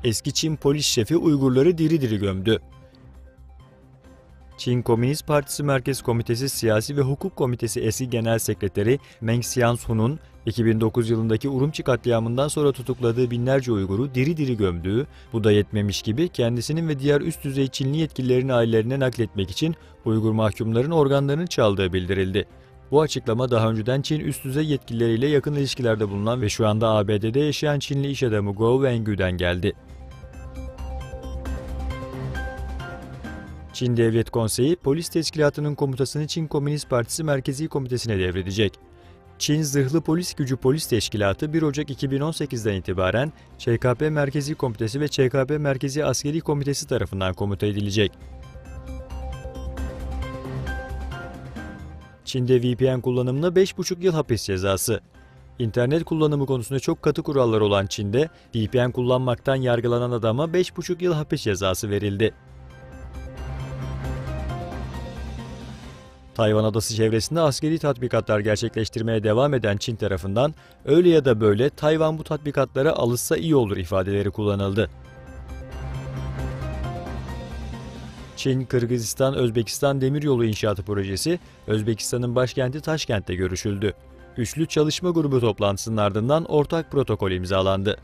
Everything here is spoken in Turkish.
Eski Çin polis şefi Uygurları diri diri gömdü. Çin Komünist Partisi Merkez Komitesi Siyasi ve Hukuk Komitesi eski Genel Sekreteri Meng Xiaosun'un 2009 yılındaki Urumçi katliamından sonra tutukladığı binlerce Uygur'u diri diri gömdüğü, bu da yetmemiş gibi kendisinin ve diğer üst düzey Çinli yetkililerin ailelerine nakletmek için Uygur mahkumların organlarını çaldığı bildirildi. Bu açıklama daha önceden Çin üst düzey yetkilileriyle yakın ilişkilerde bulunan ve şu anda ABD'de yaşayan Çinli iş adamı Gou Wengu'den geldi. Çin Devlet Konseyi, polis teşkilatının komutasını Çin Komünist Partisi Merkezi Komitesi'ne devredecek. Çin Zırhlı Polis Gücü Polis Teşkilatı 1 Ocak 2018'den itibaren ÇKP Merkezi Komitesi ve ÇKP Merkezi Askeri Komitesi tarafından komuta edilecek. Çin'de VPN kullanımına 5,5 yıl hapis cezası. İnternet kullanımı konusunda çok katı kurallar olan Çin'de VPN kullanmaktan yargılanan adama 5,5 yıl hapis cezası verildi. Tayvan Adası çevresinde askeri tatbikatlar gerçekleştirmeye devam eden Çin tarafından öyle ya da böyle Tayvan bu tatbikatlara alışsa iyi olur ifadeleri kullanıldı. Çin-Kırgızistan-Özbekistan demiryolu inşaatı projesi Özbekistan'ın başkenti Taşkent'te görüşüldü. Üçlü çalışma grubu toplantısının ardından ortak protokol imzalandı.